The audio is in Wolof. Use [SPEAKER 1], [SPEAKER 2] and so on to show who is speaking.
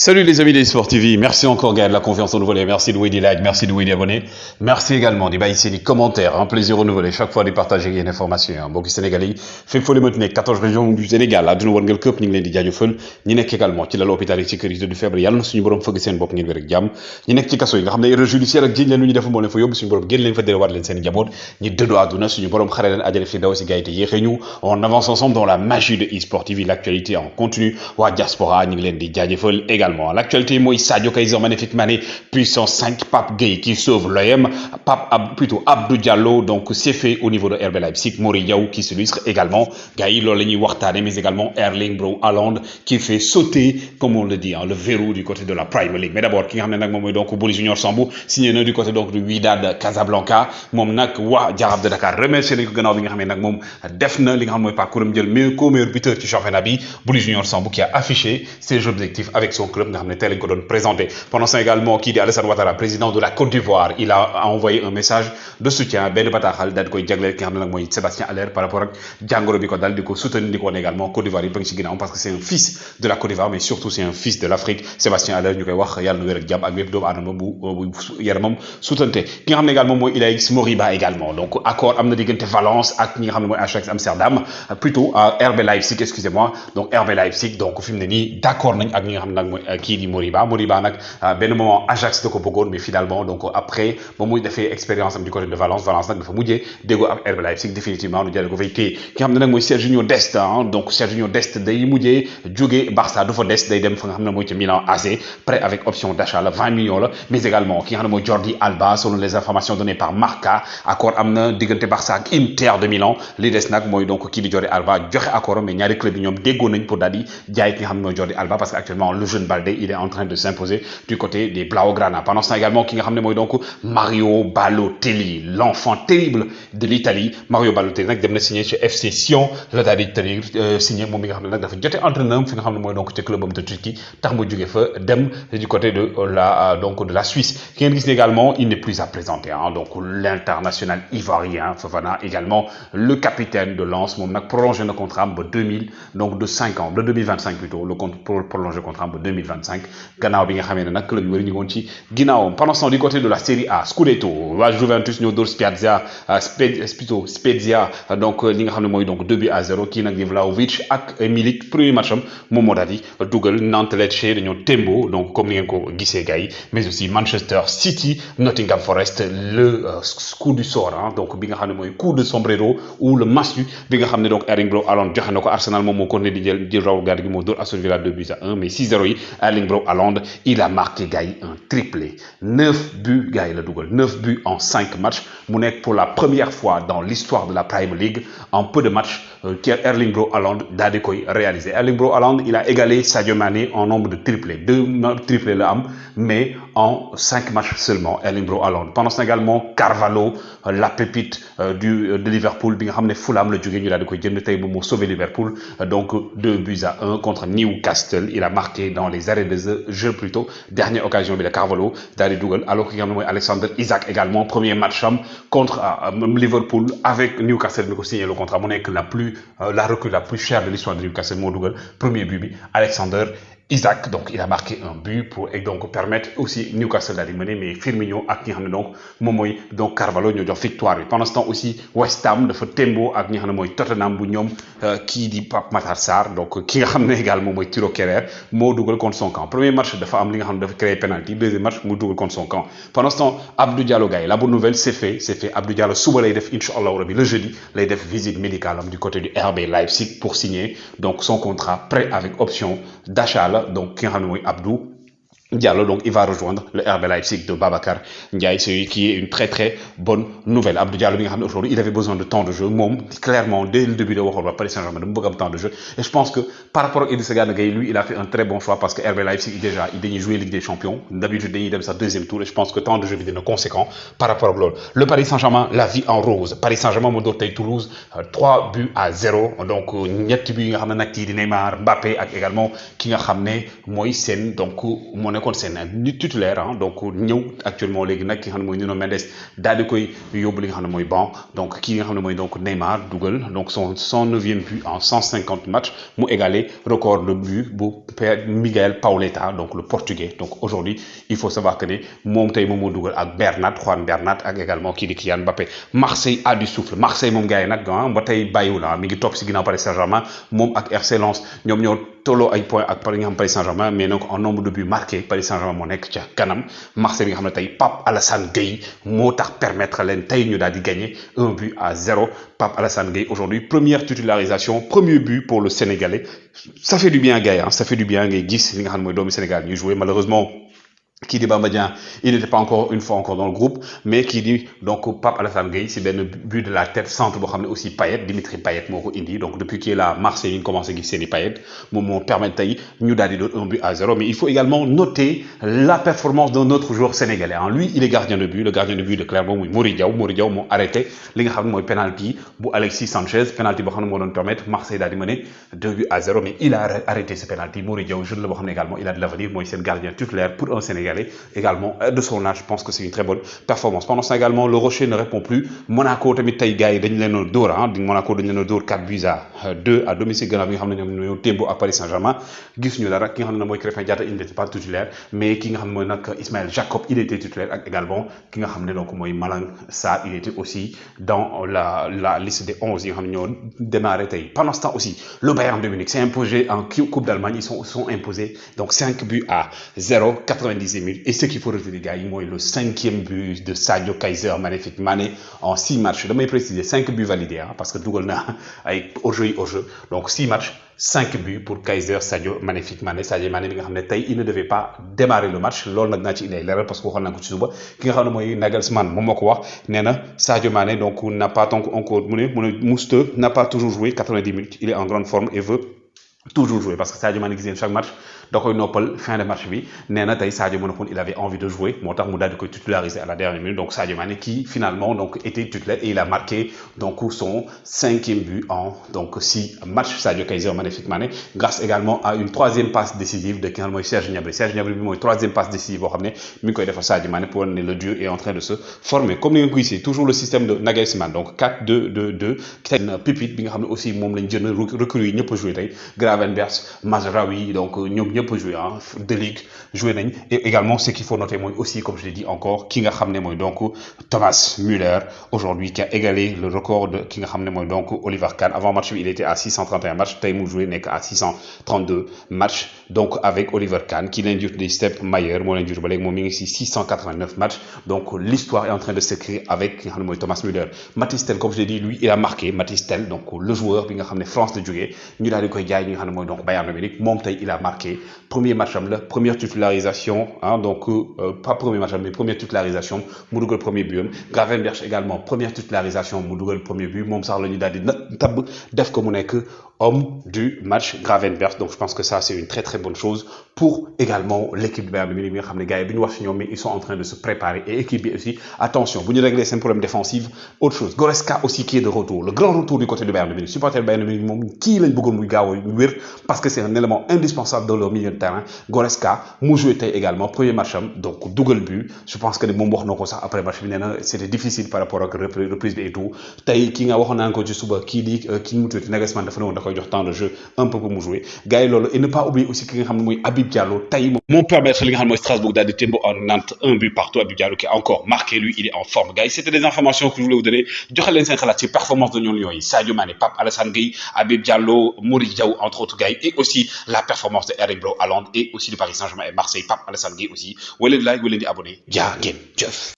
[SPEAKER 1] Salut les amis des Sport TV, merci encore Gaël de la confiance renouvelée, merci de vous des likes, merci de vous des abonnés, merci également des bails ici des commentaires, un plaisir renouvelé chaque fois de partager une information mbokki Sénégal yi fépp foo leen mënti nekk 14 régions du Sénégal àdduna war ngeen këpp ñu ngi leen di jaajëfal ñi nekk également ci lal hôpital yi ci kër yi du feebar yàlla na suñu borom fëgg seen bopp ngeen wér ak jàmm ñi nekk ci kaso yi nga xam ne erreur judiciaire ak jiñ leen lu ñu def moo leen fa yóbbu suñu borom génn leen fa delluwaat leen seen njaboot ñi dëddu àdduna suñu borom xare leen àjjana fi daw si gayte yéexee ñu on avance ensemble dans la magie de eSport TV l'actualité en continu waa diaspora ñu ngi leen di jaajëfal également l'actualité mooy Sadio Kaiser magnifique Mané puissance 5 Pape Gueye qui sauve l'OM plutôt Abdou Diallo donc c'est fait au niveau de RB Leipzig Mory Diaw qui s'illustre également gars yi loolu la ñuy waxtaane mais également Erling Braut Haaland qui fait sauter comme on le dit le verrou du côté de la Premier League mais d'abord ki nga xam ne nag moom mooy donc Bouli Junior Sambou signé na du côté donc du Wydad Casablanca moom nag waa Jaraaf de Dakar remercié nañ ko gannaaw bi nga xam ne nag moom def na li nga xam mooy parcours am jël meilleur buteur ci championnat bi Bouli Junior Sambou qui a affiché ses objectifs avec son club nga xam ne tey lañ ko doon présenté. Pendant ce temps également qui dit Alassane Ouattara président de la Côte d'Ivoire il a envoyé un message de soutien benn bataaxal daal di koy jagleel ki nga xam ne nag mooy Sébastien Haller par rapport ak jàngoro bi ko dal di ko soutenir di ko woon également Côte d'Ivoire yi ba ngi ci ginnaaw parce que c'est un fils de la Côte d'Ivoire mais surtout c'est un fils de l'Afrique Sébastien Haller ñu koy wax yàlla na wér ak jàmm ak bépp doomu aadama bu yaramam soutenante ki nga xam ne également mooy Ilaix Moriba également donc accord am na diggante Valence ak ñi nga xam ne mooy Ajax Amsterdam plutôt RB Leipzig excusez-moi donc RB Leipzig donc fi mu ne nii d'accord nañ ak ñi nga xam ne nag mooy kii di Moriba nag benn moment Ajax da ko bëggoon mais finalement donc après ba muy defee expérience am du côté de Valence nag dafa mujjee déggoo ak RB Leipzig définitivement nu jëlee ko fay téye ki nga xam ne nag mooy Serginho Dest donc Serginho Dest day mujjee jógee Barça du fa des day dem fa nga xam ne mooy ca Milan AC prêt avec option d'achat la 20 millions la mais également ki nga xam ne mooy Jordi Alba selon les informations données par Marca accord am na diggante Barça ak Inter de Milan li des nag mooy donc kii di Jordi Alba joxe accord mais ñaari club yi ñoom déggoo nañ pour daal di jaay ki nga xam ne mooy Jordi Alba parce que actuellement le jeune Baldé il est en train de s'imposer du côté des Blaugrana pendant ce temps également ki nga xam ne mooy donc Mario Balotelli l'enfant terrible de l'Italie Mario Balotelli nag dem na signé chez FC Sion la daal di signé moom mi nga xam ne nag dafa jote entraîneur fi nga xam ne mooy donc ca club am de Turquie tax mu jóge fa dem du côté de la Suisse ki ngeen gis ne également il n'est plus à présenter donc l'international ivoirien Fofana également le capitaine de Lens moom nag prolongé na contrat am ba 2025 plutôt le prolongé contrat am ba 2025 gannaaw bi nga xamee ne nag club yu bëri ñu ngi woon ci ginnaawam pendant ce temps du côté de la Série A Scudetto waa Juventus ñoo dóor Spezia donc li nga xam ne mooy donc 2-0 kii nag di Vlahovic ak Milik premier match am moom moo daal di dugal Nantes Lecce dañoo tembo donc comme ni ngeen ko gisee gars yi mais aussi Manchester City Nottingham Forest le coup du sort donc bi nga xam ne mooy coup de sombrero ou le massue bi nga xam ne donc Erling Braut Haaland joxe na ko Arsenal moom moo continué di jël raw gàddu gi moo dóor Aston Villa 2-1 mais 6-0 yi Erling Braut Haaland il a marqué gars yi un triplé 9 buts gars yi la dugal 9 buts en 5 matchs mu nekk pour la première fois dans l'histoire de la Premier League en peu de matchs Erling Braut Haaland daal di koy réaliser Erling Braut Haaland il a égalé Sadio Mané en nombre de triplés 2 triplés la am mais en 5 matchs seulement Erling Braut Haaland pendant ce temps également Carvalho la pépite de Liverpool bi nga xam ne Fulham la jógee ñu daal di koy jënd tey moom moo sauvé Liverpool donc 2-1 contre Newcastle il a marqué dans les arrêts de jeu plutôt dernière occasion bi la Carvalho daal di dugal alors que nga xam ne mooy Alexander Isak également premier match am contre Liverpool avec Newcastle mi ko signé le contrat mu nekk la recrue la plus chère de l'histoire de Newcastle moo dugal premier but bi Alexander Isak donc il a marqué un but pour donc permettre aussi Newcastle daal di mener mais Firmino ak ñi nga xam ne donc moom mooy donc Carvalho ñoo jox victoire bi pendant ce temps aussi West Ham dafa tembo ak ñi nga xam ne mooy Tottenham bu ñoom kii di Pape Matar Sarr donc ki nga xam ne également mooy Thilo Kehrer moo dugal contre son camp premier match dafa am li nga xam ne dafa créé penalty deuxième match mu dugal contre son camp pendant ce temps Abdou Diallo gars yi la bonne nouvelle c'est fait Abdou Diallo suba lay def inchallah rabbi le jeudi lay def visite médicale am du côté du RB Leipzig pour signer donc son contrat prêt avec option d'achat donc ki nga xam ne mooy Abdou Diallo donc il va rejoindre le RB Leipzig de Babacar Ndiaye ce qui est une très très bonne nouvelle Abdou Diallo bi nga xam ne aujourd'hui il avait besoin de temps de jeu moom clairement dès le début da waxoon waa Paris Saint-Germain dama bëgg am temps de jeu et je pense que par rapport ak Idrissa Gana Gueye lui il a fait un très bon choix parce que RB Leipzig déjà dañuy jouer Ligue des Champions d'habitude dañuy dem sax deuxième tour et je pense que temps de jeu bi dina conséquent par rapport ak loolu le Paris Saint-Germain la vie en rose Paris Saint-Germain moo door tey Toulouse 3-0 donc ñetti buts yi nga xam ne nag kii di Neymar Mbappé ak également ki nga xam ne mooy seen donc moo nekkoon seen nit titulaire donc ñëw actuellement léegi nag ki nga xam ne mooy Nuno Mendes daal di koy yóbbu li nga xam ne mooy banc donc ki nga xam ne mooy donc Neymar dugal donc son 109e but en 150 matchs mu égalé record de but bu Miguel Pauleta donc le portugais donc aujourd'hui il faut savoir que ne moom tey moom moo dugal ak Juan Bernat ak également kii di Kylian Mbappé. Marseille a du souffle Marseille moom gars yi nag ba tey bàyyiwul mi ngi topp si ginnaaw Paris Saint-Germain moom ak RC Lens ñoom ñoo tolloo ay points ak Paris Saint-Germain mais donc en nombre de buts marqués Paris Saint-Germain moo nekk ca kanam Marseille bi nga xam ne tey Pape Alassane Gueye moo tax permettre leen tey ñu daal di gagner 1-0 Pape Alassane Gueye aujourd'hui première titularisation premier but pour le Sénégalais ça fait du bien gars yi ça fait du bien ngay gis li nga xam ne mooy doomu Sénégal ñuy jouer malheureusement qui dit Bamba Dieng il n'était pas encore une fois encore dans le groupe mais qui dit donc Pape Alassane Gueye c'est benn but de la tête centre boo xam ne aussi Payet Dimitri Payet moo ko indi donc depuis qu'il est là Marseille ñu commencé gis seeni Payet moom moo permettre tey ñu daal di doon 1-0 mais il faut également noter la performance d'un autre joueur sénégalais lui il est gardien de but le gardien de but de Clermont muy Mory Diaw moo arrêté li nga xam ne mooy penalty bu Alexis Sanchez penalty boo xam ne moo doon permettre Marseille daal di mener 2-0 mais il a arrêté ce penalty Mory Diaw jeune la boo xam ne également il a de l'avenir mooy seen gardien titulaire pour un Sénégalais également de son âge je pense que c'est une très bonne performance pendant ça également le Rocher ne répond plus Monaco tamit tey gars yi dañ leen a dóor Monaco dañ leen a dóor 4-2 à domicile gannaaw bi nga xam ne ñoom ñoo témboo ak Paris Saint-Germain gis ñu dara ki nga xam ne mooy Krépin Diatta il n'était pas titulaire mais ki nga xam ne mooy nag Ismaël Jacob il était titulaire ak également ki nga xam ne donc mooy Malang Sarr il était aussi dans la liste des 11 yi nga xam ne ñoo démarré tey pendant ce temps aussi le Bayern de Munich s'est imposé en Coupe d'Allemagne ils sont imposés donc 5-0 90e minute et ce qu'il faut retenir gars yi mooy le 5e but de Sadio Kaiser Magnifique Mané en 6 matchs damay préciser 5 buts validés parce que dugal na ay hors-jeu donc 6 matchs 5 buts pour Kaiser Sadio Magnifique Mané Sadio Mané bi nga xam ne tey il ne devait pas démarrer le match loolu nag naa ci indi ay leeral parce que waxoon naa ko ci suba ki nga xam ne mooy Nagelsmann moom moo ko wax nee na Sadio Mané donc n'a pas encore Mouste n'a pas toujours joué 90 minutes il est en grande forme et veut toujours jouer parce que Sadio Mané gis ngeen chaque match da koy noppal fin de match bi nee na tey Sadio Mané il avait envie de jouer moo tax mu daal di koy titulariser à la dernière minute donc Sadio Mané qui finalement donc était titulaire et il a marqué donc son 5e but en donc 6 matchs Sadio Kaiser Magnifique Mané grâce également à une 3e passe décisive de ki nga xam mooy Serge Gnabry bi mooy 3e passe décisive boo xam ne mi ngi koy defal Sadio Mané pour ne le duo est en train de se former comme ni ngeen ko gisee toujours le système de Nagelsmann donc 4-2-2-2 tey pépite bi nga xam ne aussi moom lañ jënd recrues yi ñëpp a joué tey Gravenberch Mazraoui donc ñoom ñëpp joué de ligue joué nañ et également ce qu'il faut noter mooy aussi comme je l'ai dit encore ki nga xam ne mooy donc Thomas Müller aujourd'hui qui a égalé le record de ki nga xam ne mooy donc Oliver Kahn avant match bi il était à 631 matchs tey mu joué nekk à 632 matchs donc avec Oliver Kahn qui leen jur des Sepp Maier moo leen jur ba léegi moom mi ngi si 689 matchs donc l'histoire est en train de s'écrire avec ki nga xam ne mooy Thomas Müller Mathys Tel comme je l'ai dit lui il a marqué Mathys Tel donc le joueur bi nga xam ne France la jógee ñu daal di koy jaay ñi nga xam ne mooy donc Bayern de Munich moom tey il a marqué premier match am la première titularisation donc pas premier match am mais première titularisation mu dugal premier but am Gravenberch également première titularisation mu dugal premier but moom sax la ñu daal di tabb def ko mu nekk homme du match Gravenberch donc je pense que ça c'est une très très bonne chose pour également l'équipe de Bayern de Munich bi nga xam ne gars yi bi ñu wax ci ñoom mais ils sont en train de se préparer et équipe bi aussi attention bu ñu régler seen problème défensif autre chose Goretzka aussi qui est de retour le grand retour du côté de Bayern de Munich supporter Bayern de Munich moom kii lañ bëggoon muy gaaw a wér parce que c'est un élément indispensable dans leur milieu de terrain Goretzka mu joué tey également premier match am donc double but je pense que ne moom wax na ko sax après match bi nee na c'était difficile par rapport ak reprise bi et tout tey ki nga waxoon naa ko ci suba kii di kii mu tuuti Nagelsmann dafa ne woon da koy jox temps de jeu un peu pour mu jouer gars yi loolu et ne pas oublier aussi ki nga xam ne mooy Habib Diallo tey moom permettre li nga xam ne mooy Strasbourg daal di témbo en Nantes 1 but partout Habib Diallo qui a encore marqué lui il est en forme gars yi c'était des informations que je voulais vous donner joxe leen seen xalaat ci performance de ñoom Lions yi Sadio Mané Pape Alassane Gueye Habib Diallo Mory Diaw entre autres gars yi et aussi la performance de Erling Braut Haaland et aussi du Paris Saint-Germain et Marseille Pape Alassane Gueye aussi wala di like wala di abonné jaa ngeen jëf